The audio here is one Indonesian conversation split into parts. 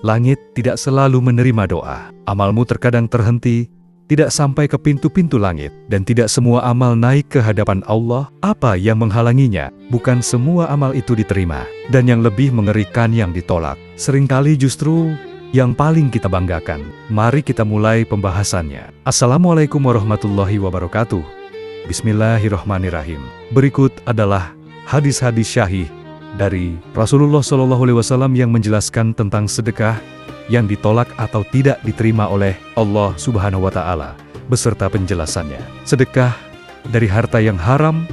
Langit tidak selalu menerima doa. Amalmu terkadang terhenti, tidak sampai ke pintu-pintu langit, dan tidak semua amal naik ke hadapan Allah. Apa yang menghalanginya? Bukan semua amal itu diterima, dan yang lebih mengerikan yang ditolak. Seringkali justru yang paling kita banggakan. Mari kita mulai pembahasannya. Assalamualaikum warahmatullahi wabarakatuh. Bismillahirrahmanirrahim. Berikut adalah hadis-hadis syahih dari Rasulullah SAW yang menjelaskan tentang sedekah yang ditolak atau tidak diterima oleh Allah Subhanahu wa Ta'ala, beserta penjelasannya. Sedekah dari harta yang haram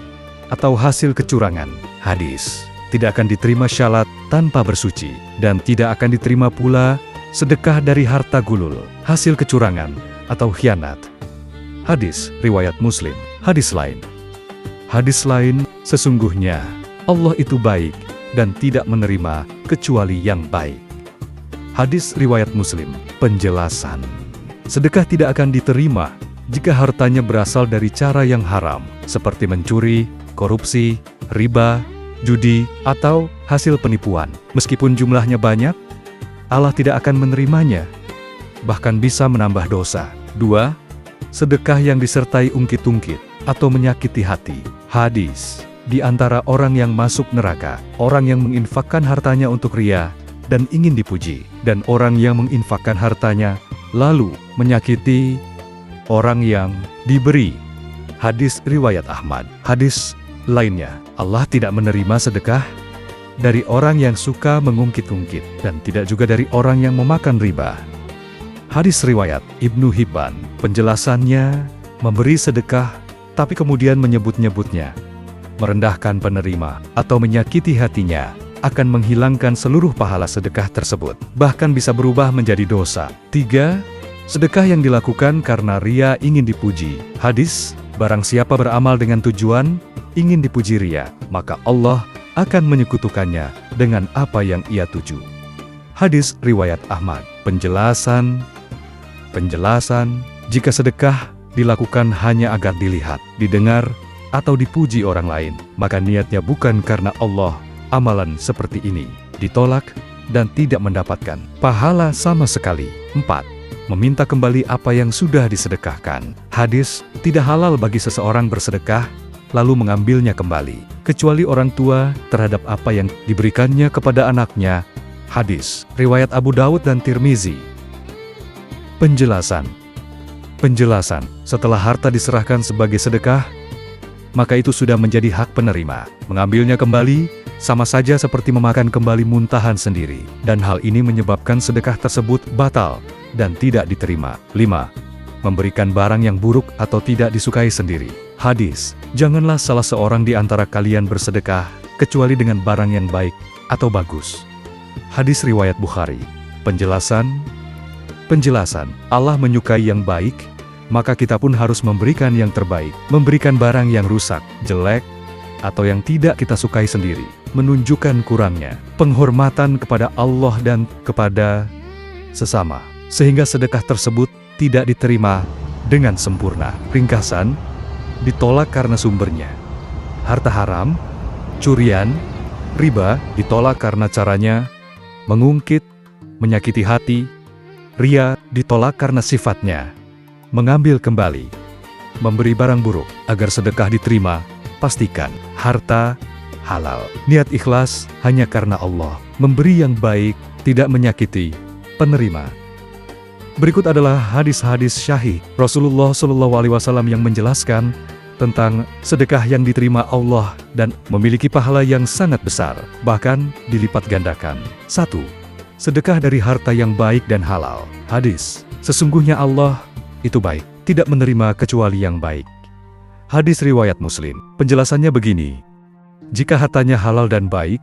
atau hasil kecurangan. Hadis: tidak akan diterima syalat tanpa bersuci, dan tidak akan diterima pula sedekah dari harta gulul, hasil kecurangan atau khianat. Hadis riwayat Muslim. Hadis lain, sesungguhnya Allah itu baik dan tidak menerima kecuali yang baik. Hadis riwayat Muslim. Penjelasan: sedekah tidak akan diterima jika hartanya berasal dari cara yang haram, seperti mencuri, korupsi, riba, judi, atau hasil penipuan. Meskipun jumlahnya banyak, Allah tidak akan menerimanya, bahkan bisa menambah dosa. 2. Sedekah yang disertai ungkit-ungkit atau menyakiti hati. Hadis: di antara orang yang masuk neraka, orang yang menginfakkan hartanya untuk riya dan ingin dipuji, dan orang yang menginfakkan hartanya lalu menyakiti orang yang diberi. Hadis riwayat Ahmad. Hadis lainnya, Allah tidak menerima sedekah dari orang yang suka mengungkit-ungkit, dan tidak juga dari orang yang memakan riba. Hadis riwayat Ibnu Hibban. Penjelasannya, memberi sedekah tapi kemudian menyebut-nyebutnya, merendahkan penerima, atau menyakiti hatinya, akan menghilangkan seluruh pahala sedekah tersebut, bahkan bisa berubah menjadi dosa. 3. Sedekah yang dilakukan karena ria ingin dipuji. Hadis: barang siapa beramal dengan tujuan ingin dipuji ria, maka Allah akan menyekutukannya dengan apa yang ia tuju. Hadis riwayat Ahmad. Penjelasan: jika sedekah dilakukan hanya agar dilihat, didengar, atau dipuji orang lain, maka niatnya bukan karena Allah. Amalan seperti ini ditolak dan tidak mendapatkan pahala sama sekali. 4. Meminta kembali apa yang sudah disedekahkan. Hadis: tidak halal bagi seseorang bersedekah lalu mengambilnya kembali, kecuali orang tua terhadap apa yang diberikannya kepada anaknya. Hadis riwayat Abu Daud dan Tirmizi. Penjelasan: setelah harta diserahkan sebagai sedekah, maka itu sudah menjadi hak penerima. Mengambilnya kembali sama saja seperti memakan kembali muntahan sendiri, dan hal ini menyebabkan sedekah tersebut batal dan tidak diterima. 5. Memberikan barang yang buruk atau tidak disukai sendiri. Hadis: janganlah salah seorang di antara kalian bersedekah kecuali dengan barang yang baik atau bagus. Hadis riwayat Bukhari. Penjelasan: Allah menyukai yang baik, maka kita pun harus memberikan yang terbaik. Memberikan barang yang rusak, jelek, atau yang tidak kita sukai sendiri menunjukkan kurangnya penghormatan kepada Allah dan kepada sesama, sehingga sedekah tersebut tidak diterima dengan sempurna. Ringkasan: ditolak karena sumbernya. Harta haram, curian, riba ditolak karena caranya, mengungkit, menyakiti hati. Ria ditolak karena sifatnya, mengambil kembali, memberi barang buruk. Agar sedekah diterima, pastikan harta halal, niat ikhlas hanya karena Allah, memberi yang baik, tidak menyakiti penerima. Berikut adalah hadis-hadis syahih Rasulullah SAW yang menjelaskan tentang sedekah yang diterima Allah dan memiliki pahala yang sangat besar, bahkan dilipat gandakan. 1. Sedekah dari harta yang baik dan halal. Hadis: sesungguhnya Allah itu baik, tidak menerima kecuali yang baik. Hadis riwayat Muslim. Penjelasannya begini: jika hartanya halal dan baik,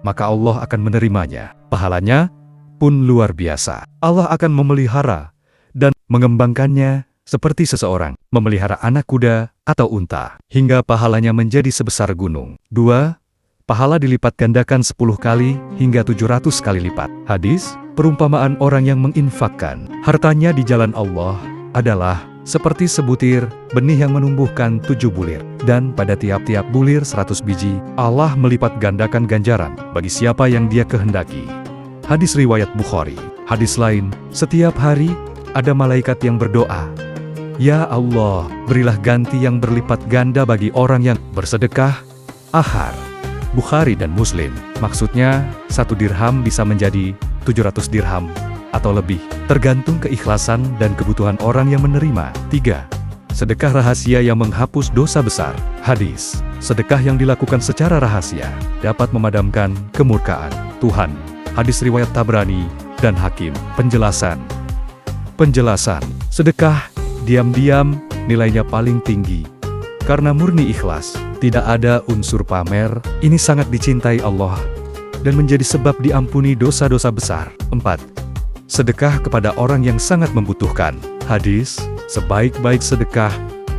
maka Allah akan menerimanya. Pahalanya pun luar biasa. Allah akan memelihara dan mengembangkannya seperti seseorang memelihara anak kuda atau unta, hingga pahalanya menjadi sebesar gunung. 2. Pahala dilipat gandakan 10 kali hingga 700 kali lipat. Hadis: perumpamaan orang yang menginfakkan hartanya di jalan Allah adalah seperti sebutir benih yang menumbuhkan 7 bulir, dan pada tiap-tiap bulir 100 biji, Allah melipat gandakan ganjaran bagi siapa yang Dia kehendaki. Hadis riwayat Bukhari. Hadis lain, setiap hari ada malaikat yang berdoa, "Ya Allah, berilah ganti yang berlipat ganda bagi orang yang bersedekah." Ahar. Bukhari dan Muslim. Maksudnya, 1 dirham bisa menjadi 700 dirham atau lebih, tergantung keikhlasan dan kebutuhan orang yang menerima. 3. Sedekah rahasia yang menghapus dosa besar. Hadis. Sedekah yang dilakukan secara rahasia dapat memadamkan kemurkaan Tuhan. Hadis riwayat Tabrani dan Hakim. Penjelasan. Sedekah diam-diam nilainya paling tinggi karena murni ikhlas, tidak ada unsur pamer. Ini sangat dicintai Allah dan menjadi sebab diampuni dosa-dosa besar. 4. Sedekah kepada orang yang sangat membutuhkan. Hadis, sebaik-baik sedekah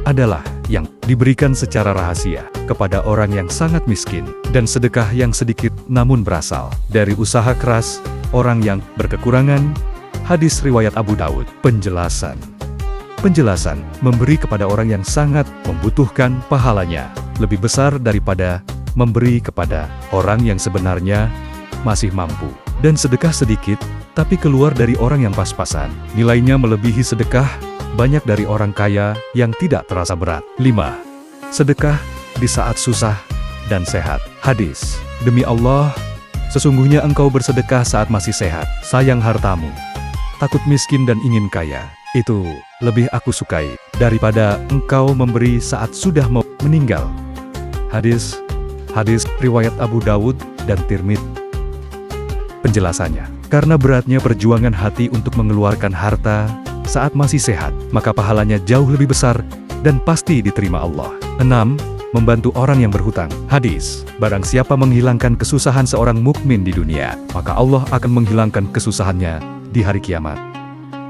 adalah yang diberikan secara rahasia kepada orang yang sangat miskin, dan sedekah yang sedikit namun berasal dari usaha keras orang yang berkekurangan. Hadis riwayat Abu Daud. Penjelasan, memberi kepada orang yang sangat membutuhkan pahalanya lebih besar daripada memberi kepada orang yang sebenarnya masih mampu. Dan sedekah sedikit, tapi keluar dari orang yang pas-pasan, nilainya melebihi sedekah banyak dari orang kaya yang tidak terasa berat. 5. Sedekah di saat susah dan sehat. Hadis, demi Allah, sesungguhnya engkau bersedekah saat masih sehat, sayang hartamu, takut miskin dan ingin kaya, itu lebih aku sukai daripada engkau memberi saat sudah mau meninggal. Hadis riwayat Abu Dawud dan Tirmidzi. Penjelasannya, karena beratnya perjuangan hati untuk mengeluarkan harta saat masih sehat, maka pahalanya jauh lebih besar dan pasti diterima Allah. 6. Membantu orang yang berhutang. Hadis, barang siapa menghilangkan kesusahan seorang mukmin di dunia, maka Allah akan menghilangkan kesusahannya di hari kiamat.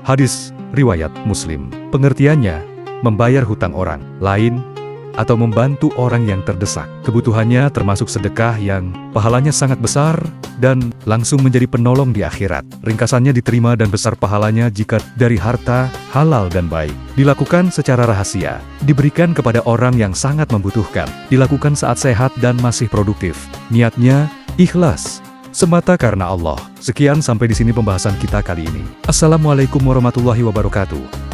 Hadis riwayat Muslim. Pengertiannya, membayar hutang orang lain atau membantu orang yang terdesak. Kebutuhannya termasuk sedekah yang pahalanya sangat besar dan langsung menjadi penolong di akhirat. Ringkasannya, diterima dan besar pahalanya jika dari harta halal dan baik, dilakukan secara rahasia, diberikan kepada orang yang sangat membutuhkan, dilakukan saat sehat dan masih produktif. Niatnya ikhlas, semata karena Allah. Sekian, sampai di sini pembahasan kita kali ini. Assalamualaikum warahmatullahi wabarakatuh.